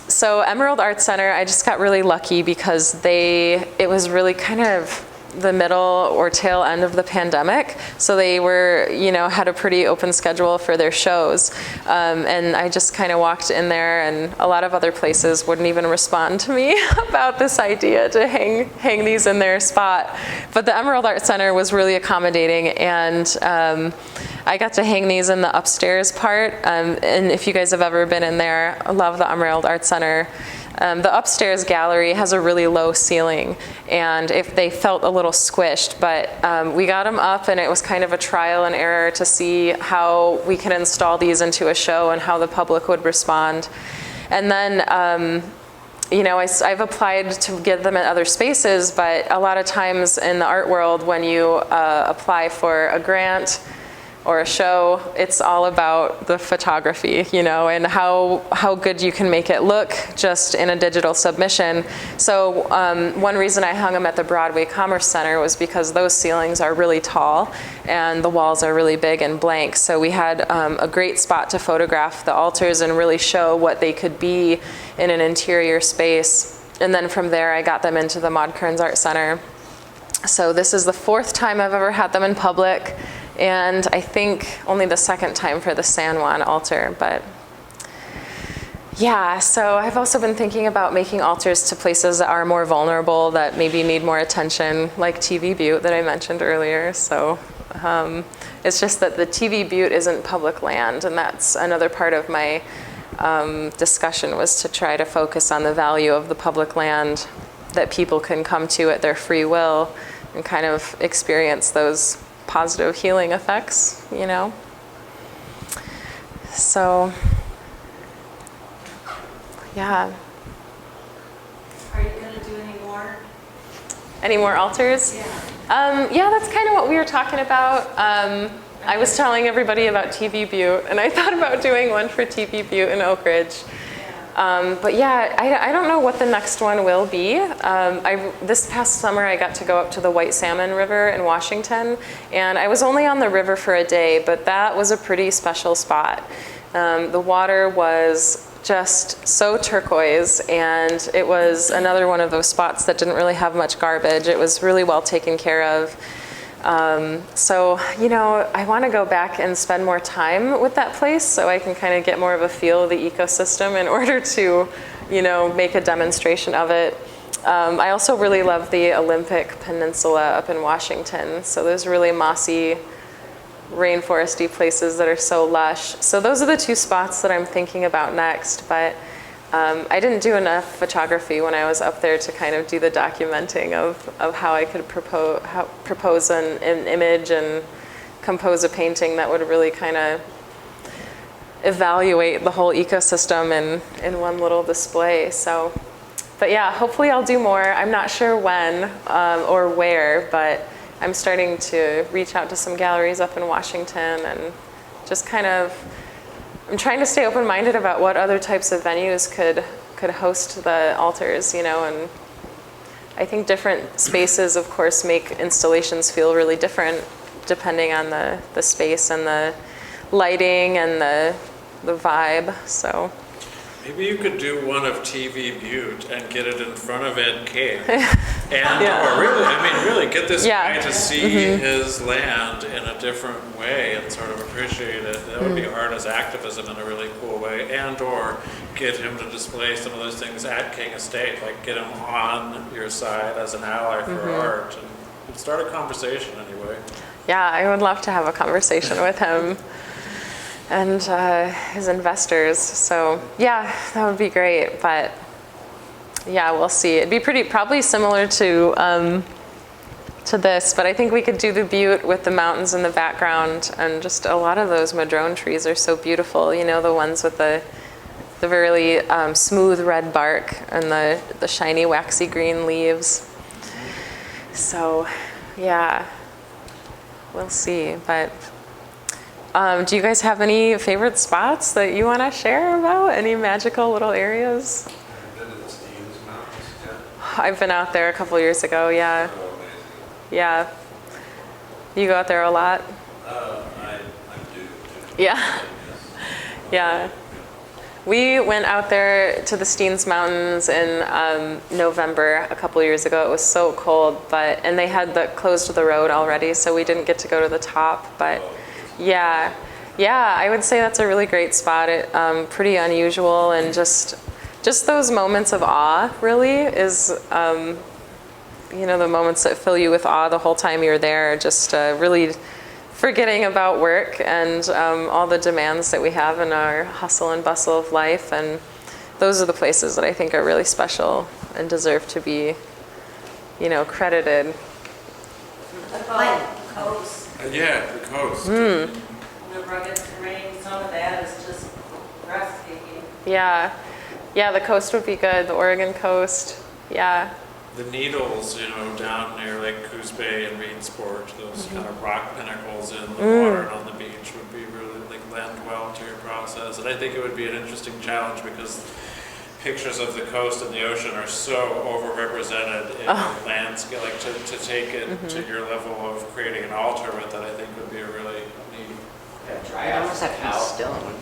so Emerald Art Center, I just got really lucky because it was really kind of the middle or tail end of the pandemic, so they were, had a pretty open schedule for their shows, and I just kind of walked in there, and a lot of other places wouldn't even respond to me about this idea to hang these in their spot, but the Emerald Art Center was really accommodating, and I got to hang these in the upstairs part, and if you guys have ever been in there, I love the Emerald Art Center. The upstairs gallery has a really low ceiling, and if they felt a little squished, but we got them up, and it was kind of a trial and error to see how we could install these into a show and how the public would respond. And then I've applied to get them in other spaces, but a lot of times in the art world, when you apply for a grant or a show, it's all about the photography, and how good you can make it look just in a digital submission. So one reason I hung them at the Broadway Commerce Center was because those ceilings are really tall and the walls are really big and blank. So we had a great spot to photograph the altars and really show what they could be in an interior space. And then from there, I got them into the Maud Kearns Art Center. So this is the fourth time I've ever had them in public, and I think only the second time for the San Juan altar, but yeah, so I've also been thinking about making altars to places that are more vulnerable, that maybe need more attention, like TV Butte that I mentioned earlier. So it's just that the TV Butte isn't public land, and that's another part of my discussion, was to try to focus on the value of the public land that people can come to at their free will and kind of experience those positive healing effects, So, yeah. Are you going to do any more? Any more altars? Yeah. Yeah, that's kind of what we were talking about. I was telling everybody about TV Butte, and I thought about doing one for TV Butte in Oak Ridge. But yeah, I don't know what the next one will be. This past summer I got to go up to the White Salmon River in Washington, and I was only on the river for a day, but that was a pretty special spot. The water was just so turquoise, and it was another one of those spots that didn't really have much garbage. It was really well taken care of. So, I want to go back and spend more time with that place so I can kind of get more of a feel of the ecosystem in order to, make a demonstration of it. I also really love the Olympic Peninsula up in Washington. So those really mossy, rainforesty places that are so lush. So those are the two spots that I'm thinking about next, but I didn't do enough photography when I was up there to kind of do the documenting of how I could propose an image and compose a painting that would really kind of evaluate the whole ecosystem in one little display. So, but yeah, hopefully I'll do more. I'm not sure when or where, but I'm starting to reach out to some galleries up in Washington and just kind of, I'm trying to stay open-minded about what other types of venues could host the altars, you know, and I think different spaces, of course, make installations feel really different depending on the space and the lighting and the vibe, so. Maybe you could do one of TV Butte and get it in front of Ed Cave. And, or really, I mean, really get this guy to see his land in a different way and sort of appreciate it. That would be art as activism in a really cool way. And or get him to display some of those things at King Estate, like get him on your side as an ally for art and start a conversation anyway. Yeah, I would love to have a conversation with him and his investors. So yeah, that would be great. But yeah, we'll see. It'd be probably similar to this, but I think we could do the butte with the mountains in the background, and just a lot of those madrone trees are so beautiful. You know, the ones with the really smooth red bark and the shiny waxy green leaves. So yeah, we'll see. But do you guys have any favorite spots that you want to share about? Any magical little areas? I've been to the Steens Mountains, I've been out there a couple years ago, yeah. So amazing. Yeah. You go out there a lot? I do. Yeah. Yeah. We went out there to the Steens Mountains in November a couple years ago. It was so cold, and they had closed the road already, so we didn't get to go to the top, but yeah, I would say that's a really great spot. Pretty unusual, and just those moments of awe really is, you know, the moments that fill you with awe the whole time you're there, just really forgetting about work and all the demands that we have in our hustle and bustle of life. And those are the places that I think are really special and deserve to be, you know, credited. Like coast. Yeah, the coast. The rugged terrain, some of that is just breathtaking. Yeah, the coast would be good, the Oregon coast, yeah. The Needles, you know, down near Lake Coos Bay and Reedsport, those kind of rock pinnacles in the water and on the beach would be really, like, lend well to your process. And I think it would be an interesting challenge because pictures of the coast and the ocean are so overrepresented in the landscape. Like to take it to your level of creating an altar with it, I think would be a really neat. It almost have to be stone.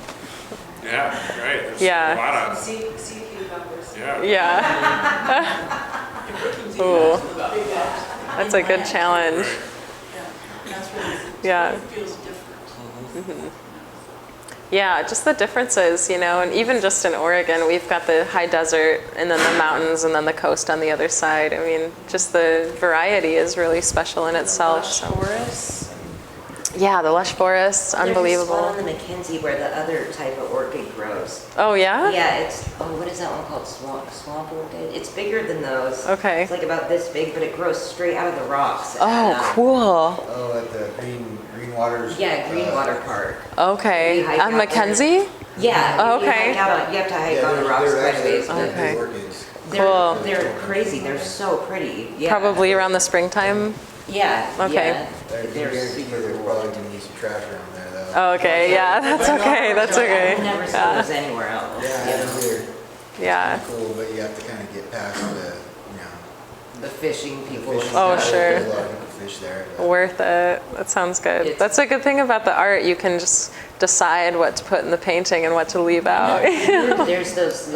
Yeah, great. There's Yeah. a lot of. See cucumbers. Yeah. Yeah. Ooh, that's a good challenge. That's really, Yeah. it feels different. Yeah, just the differences, you know, and even just in Oregon, we've got the high desert and then the mountains and then the coast on the other side. I mean, just the variety is really special in itself. Lush So. forests. Yeah, the lush forests, unbelievable. There's a spot on the McKenzie where the other type of orchid grows. Oh, yeah? Yeah, it's, what is that one called? Swamp orchid? It's bigger than those. Okay. It's like about this big, but it grows straight out of the rocks. Oh, cool. Oh, at the Green Waters. Yeah, Greenwater Park. Okay. You hike On out there. Mackenzie? Yeah. Oh, you okay. hike out, you have to hike on the rocks quite a ways. But Okay. Orchids. Cool. They're crazy. They're so pretty. Yeah. Probably around the springtime. Yeah. Okay. Yeah. There's They're guarantee super there's cool. probably gonna be some trash around there though. Oh, okay, yeah, that's okay, that's okay. I've never seen Yeah. those anywhere else. Yeah, you it's know. weird. Yeah. Cool, but you have to kind of get past the The fishing people. and fishing. Oh, stuff. sure. There's a lot of people fish there. but- Worth it. That sounds good. It's- That's a good thing about the art. You can just decide what to put in the painting and what to leave out. There's those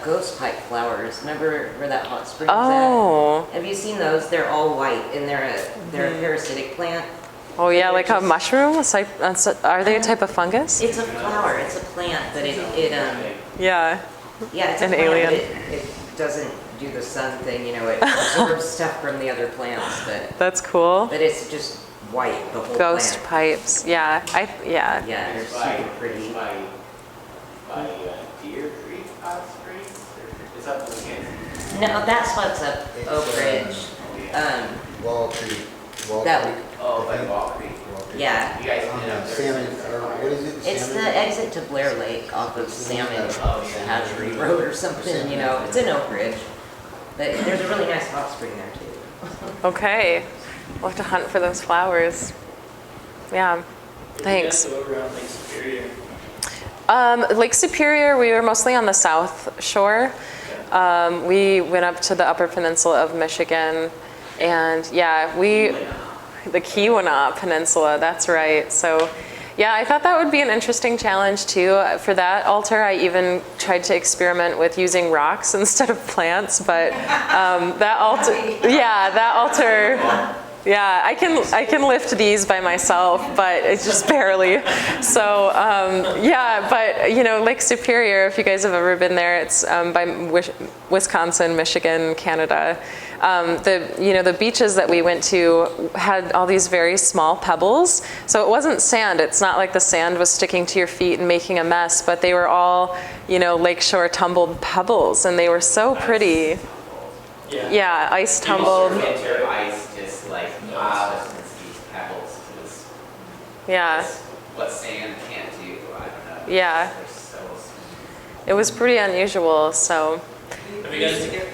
ghost pipe flowers. Remember where that hot spring is Oh. at? Have you seen those? They're all white and they're a parasitic plant. Oh yeah, They're like a just- mushroom? Are they a type of fungus? It's a flower. It's a plant, but Yeah. yeah, it's a An plant, alien. but it doesn't do the sun thing. You know, it absorbs stuff from the other plants, That's cool. but it's just white the whole Ghost plant. pipes. Yeah. Yeah. Yeah, they're super pretty. By Deer Creek Hot Springs? It's up in Kansas. No, that's what's up Oak Ridge. Wall Creek. Wall That- Creek. Oh, by Wall Creek. Wall Creek. Yeah. You guys been up there? Salmon, or what is it? It's Salmon? the exit to Blair Lake off of Salmon Oh, yeah. Hatchery Road or something, you know, it's in Oak Ridge. But there's a really nice hot spring there too. Okay. We'll have to hunt for those flowers. Yeah. Thanks. Did you guys go around Lake Superior? Lake Superior, we were mostly on the south shore. We went up to the Upper Peninsula of Michigan, and yeah, the Keweenaw Peninsula, that's right. So yeah, I thought that would be an interesting challenge too. For that altar, I even tried to experiment with using rocks instead of plants, but that altar, yeah, I can lift these by myself, but it's just barely. So yeah, but you know, Lake Superior, if you guys have ever been there, it's by Wisconsin, Michigan, Canada. The beaches that we went to had all these very small pebbles, so it wasn't sand. It's not like the sand was sticking to your feet and making a mess, but they were all, you know, lakeshore tumbled pebbles, and they were so pretty. Yeah, ice tumbled. Winter ice just like since these pebbles. Yeah. What sand can't do, I don't know. Yeah. They're so smooth. It was pretty unusual, so. Have you guys? Get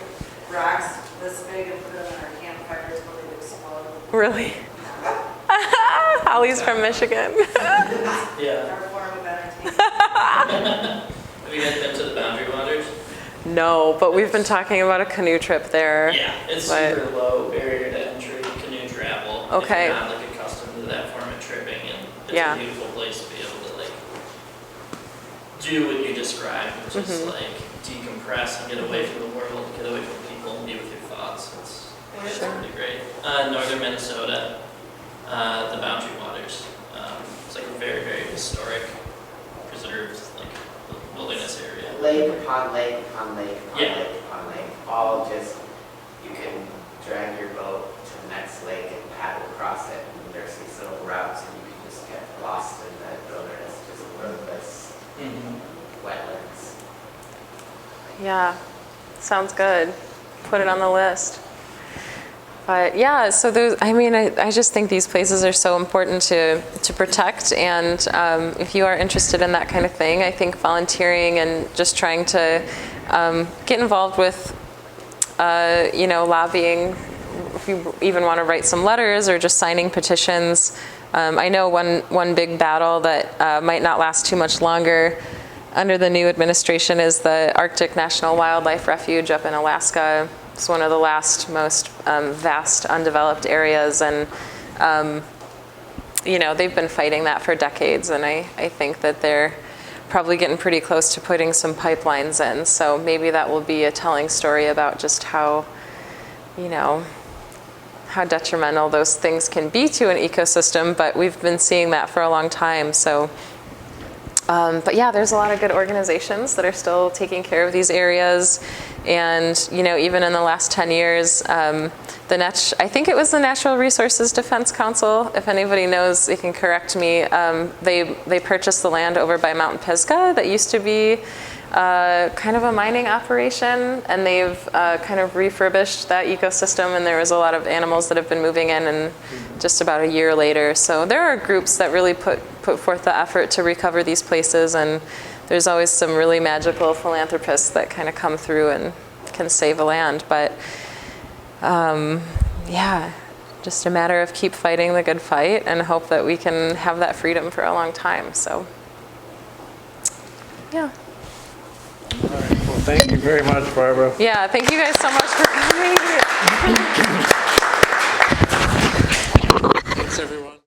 rocks this big and put them in our campfires where they explode. Really? Holly's from Michigan. Yeah. Our form of entertainment. Have you guys been to the Boundary Waters? No, but we've been talking about a canoe trip there. Yeah, it's but- super low barrier to entry canoe travel. Okay. If you're not like accustomed to that form of tripping, and it's Yeah. a beautiful place to be able to like do what you described, which is like decompress and get away from the world, get away from people, and be with your thoughts. It's pretty great. Northern Minnesota, the Boundary Waters. It's like a very, very historic, preserved like wilderness area. Lake upon lake upon lake upon Yeah. lake upon lake, all just, you can drag your boat to the next lake and paddle across it, and there's these little routes, and you can just get lost in the wilderness, just roadless wetlands. Yeah, sounds good. Put it on the list. But yeah, so there's, I mean, I just think these places are so important to protect, and if you are interested in that kind of thing, I think volunteering and just trying to get involved with, you know, lobbying, if you even want to write some letters or just signing petitions. I know one big battle that might not last too much longer under the new administration is the Arctic National Wildlife Refuge up in Alaska. It's one of the last most vast undeveloped areas, and you know, they've been fighting that for decades, and I think that they're probably getting pretty close to putting some pipelines in, so maybe that will be a telling story about just how, you know, how detrimental those things can be to an ecosystem, but we've been seeing that for a long time, so. But yeah, there's a lot of good organizations that are still taking care of these areas. And, you know, even in the last 10 years, I think it was the Natural Resources Defense Council. If anybody knows, they can correct me. They purchased the land over by Mount Pisgah that used to be kind of a mining operation, and they've kind of refurbished that ecosystem, and there was a lot of animals that have been moving in, and just about a year later. So there are groups that really put forth the effort to recover these places, and there's always some really magical philanthropists that kind of come through and can save a land. But yeah, just a matter of keep fighting the good fight and hope that we can have that freedom for a long time. So yeah. All right. Well, thank you very much, Barbara. Yeah, thank you guys so much for coming. Thanks, everyone.